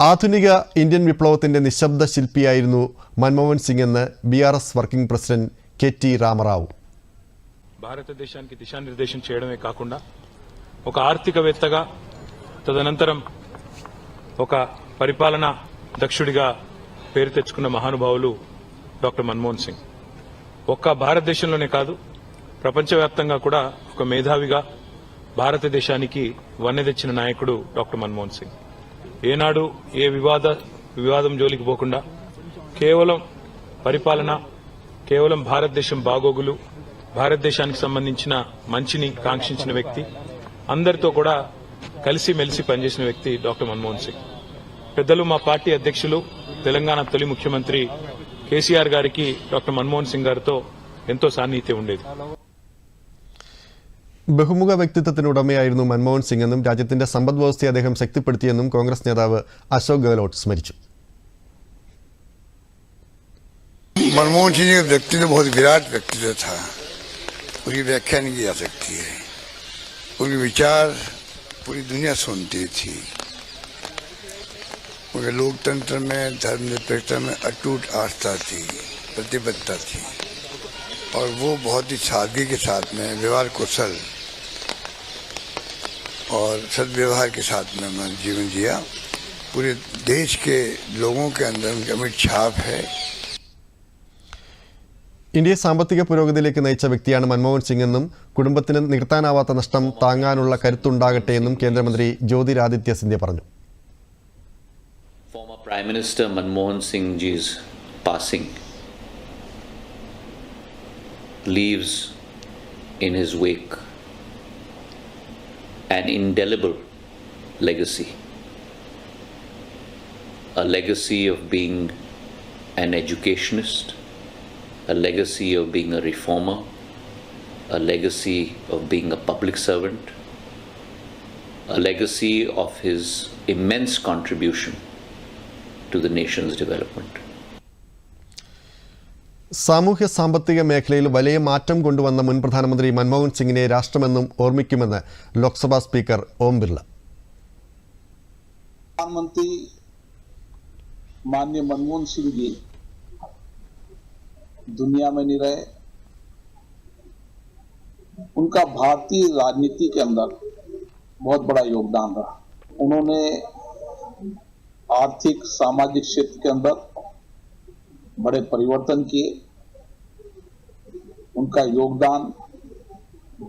ആധുനിക ഇന്ത്യൻ വിപ്ലവത്തിന്റെ നിശബ്ദ ശില്പിയായിരുന്നു മൻമോഹൻ സിംഗ് എന്ന് BRS working president KT Ramarao. భారతదేశానికి దిశానిర్దేశం చేయడమే కాకుండా ఒక ఆర్థికవేత్తగా తదనంతరం ఒక పరిపాలనా దక్షుడిగా పేరు తెచ్చుకున్న మహానుభావులు డాక్టర్ మన్మోహన్ సింగ్. ఒక్క భారతదేశంలోనే కాదు ప్రపంచవ్యాప్తంగా కూడా ఒక మేధావిగా భారతదేశానికి వన్నె తెచ్చిన నాయకుడు డాక్టర్ మన్మోహన్ సింగ్. ఏనాడు ఏ వివాదం జోలికి పోకుండా కేవలం పరిపాలన, కేవలం భారతదేశం బాగోగులు, భారతదేశానికి సంబంధించిన మంచిని కాంక్షించిన వ్యక్తి, అందరితో కూడా కలిసిమెలిసి పనిచేసిన వ్యక్తి డాక్టర్ మన్మోహన్ సింగ్. పెద్దలు మా పార్టీ అధ్యక్షులు తెలంగాణ తొలి ముఖ్యమంత్రి కేసీఆర్ గారికి డాక్టర్ మన్మోహన్ సింగ్ గారితో ఎంతో సాన్నిహిత్యం ఉండేది. ബഹുമുഖ വ്യക്തിത്വത്തിനുടമയായിരുന്നു മൻമോഹൻ സിംഗ് എന്നും രാജ്യത്തിന്റെ സമ്പദ് വ്യവസ്ഥയെ അദ്ദേഹം ശക്തിപ്പെടുത്തിയെന്നും കോൺഗ്രസ് നേതാവ് അശോക് ഗെഹ്ലോട്ട് സ്മരിച്ചു. मनमोहन सिंह का व्यक्तित्व बहुत विराट व्यक्तित्व था, उसकी व्याख्या नहीं की जा सकती है. उनके विचार पूरी दुनिया सुनती थी. उनके लोकतंत्र में, धर्मनिरपेक्षता में अटूट आस्था थी, प्रतिबद्धता थी और वो बहुत ही सादगी के साथ में व्यवहार कुशल और सद्व्यवहार के साथ में उन्होंने जीवन जिया. पूरे देश के लोगों के अंदर उनकी अमिट छाप है. ഇന്ത്യയെ സാമ്പത്തിക പുരോഗതിയിലേക്ക് നയിച്ച വ്യക്തിയാണ് മൻമോഹൻ സിംഗ് എന്നും കുടുംബത്തിന് നികത്താനാവാത്ത നഷ്ടം താങ്ങാനുള്ള കരുത്തുണ്ടാകട്ടെ എന്നും കേന്ദ്രമന്ത്രി ജ്യോതിരാദിത്യ സിന്ധ്യ പറഞ്ഞു. Former Prime Minister Manmohan Singh ji's passing leaves in his wake an indelible legacy, a legacy of being an educationist, a legacy of being a reformer, a legacy of being a public servant, a legacy of his immense contribution to the nation's development. സാമൂഹ്യ സാമ്പത്തിക മേഖലയിൽ വലിയ മാറ്റം കൊണ്ടുവന്ന മുൻ പ്രധാനമന്ത്രി മൻമോഹൻ സിംഗിനെ രാഷ്ട്രമെന്നും ഓർമ്മിക്കുമെന്ന് Lok Sabha speaker Om Birla. प्रधानमंत्री माननीय मनमोहन सिंह जी दुनिया में नहीं रहे, उनका भारतीय राजनीति के अंदर बहुत बड़ा योगदान रहा. उन्होंने आर्थिक सामाजिक क्षेत्र के अंदर बड़े परिवर्तन किए. उनका योगदान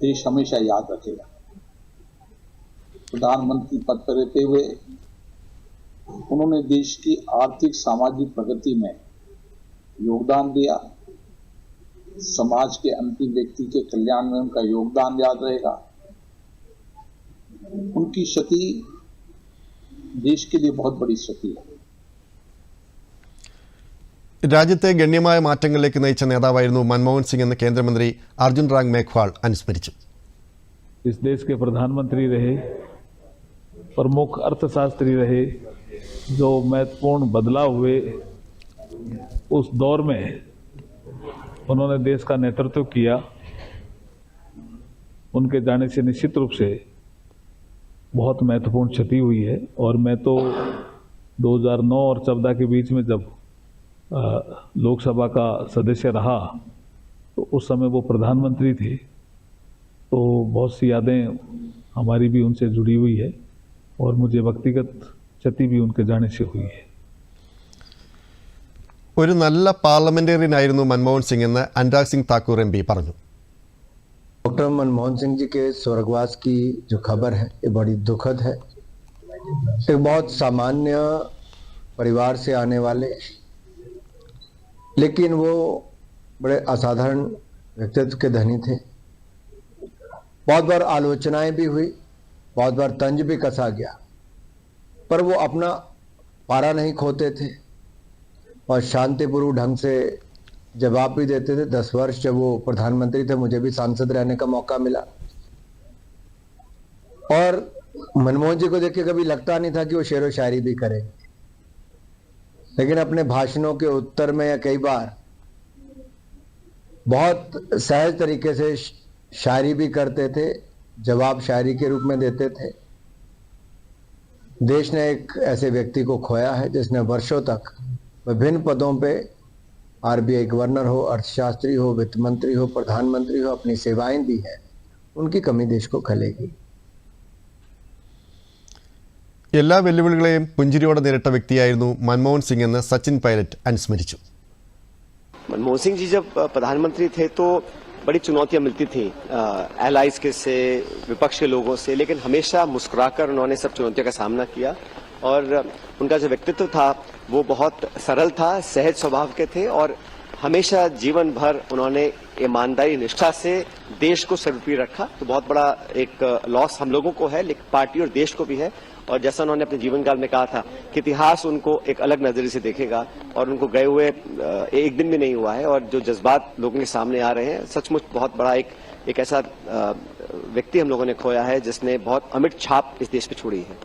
देश हमेशा याद रखेगा. प्रधानमंत्री पद पर रहते हुए उन्होंने देश की आर्थिक सामाजिक प्रगति में योगदान दिया. समाज के अंतिम व्यक्ति के कल्याण में उनका योगदान याद रहेगा. उनकी क्षति देश के लिए बहुत बड़ी क्षति है. രാജ്യത്തെ ഗണ്യമായ മാറ്റങ്ങളിലേക്ക് നയിച്ച നേതാവായിരുന്നു മൻമോഹൻ സിംഗ് എന്ന് കേന്ദ്രമന്ത്രി അർജുൻ റാം മേഘ്വാൾ അനുസ്മരിച്ചു. इस देश के प्रधानमंत्री रहे, प्रमुख अर्थशास्त्री रहे, जो महत्वपूर्ण बदलाव हुए उस दौर में उन्होंने देश का नेतृत्व किया. उनके जाने से निश्चित रूप से बहुत महत्वपूर्ण क्षति हुई है. और मैं तो 2009 और 2014 के बीच में जब लोकसभा का सदस्य रहा तो उस समय वो प्रधानमंत्री थे, तो बहुत सी यादें हमारी भी उनसे जुड़ी हुई है और मुझे व्यक्तिगत क्षति भी उनके जाने से हुई है. ഒരു നല്ല പാർലമെന്റേറിയനായിരുന്നു മൻമോഹൻ സിംഗ് എന്ന് അനുരാഗ് സിംഗ് താക്കൂർ MP പറഞ്ഞു. डॉक्टर मनमोहन सिंह जी के स्वर्गवास की जो खबर है ये बड़ी दुखद है. एक बहुत सामान्य परिवार से आने वाले, लेकिन वो बड़े असाधारण व्यक्तित्व के धनी थे. बहुत बार आलोचनाएं भी हुई, बहुत बार तंज भी कसा गया, पर वो अपना पारा नहीं खोते थे और शांतिपूर्वक ढंग से जवाब भी देते थे. 10 वर्ष जब वो प्रधानमंत्री थे मुझे भी सांसद रहने का मौका मिला और मनमोहन जी को देख के कभी लगता नहीं था कि वो शेरो शायरी भी करेंगे, लेकिन अपने भाषणों के उत्तर में या कई बार बहुत सहज तरीके से शायरी भी करते थे, जवाब शायरी के रूप में देते थे. देश ने एक ऐसे व्यक्ति को खोया है जिसने वर्षों तक विभिन्न पदों पे आरबीआई गवर्नर हो, अर्थशास्त्री हो, वित्त मंत्री हो, प्रधानमंत्री हो, अपनी सेवाएं दी है। उनकी कमी देश को खलेगी। എല്ലാ വെല്ലുവിളികളെയും പുഞ്ചിരിയോടെ നേരിട്ട വ്യക്തിയായിരുന്നു മൻമോഹൻ സിംഗ് എന്ന് സച്ചിൻ പൈലറ്റ് അനുസ്മരിച്ചു. मनमोहन सिंह जी जब प्रधानमंत्री थे तो बड़ी चुनौतियां मिलती थी एलाइज के से, विपक्ष के लोगों से, लेकिन हमेशा मुस्कुराकर उन्होंने सब चुनौतियों का सामना किया। और उनका जो व्यक्तित्व था वो बहुत सरल था, सहज स्वभाव के थे और हमेशा जीवन भर उन्होंने ईमानदारी निष्ठा से देश को सर्वोपरि रखा। तो बहुत बड़ा एक लॉस हम लोगों को है, लेकिन पार्टी और देश को भी है। और जैसा उन्होंने अपने जीवन काल में कहा था कि इतिहास उनको एक अलग नजरिए से देखेगा और उनको गए हुए एक दिन भी नहीं हुआ है। और जो जज्बात लोगों के सामने आ रहे हैं, सचमुच बहुत बड़ा एक ऐसा व्यक्ति हम लोगों ने खोया है जिसने बहुत अमिट छाप इस देश पे छोड़ी है।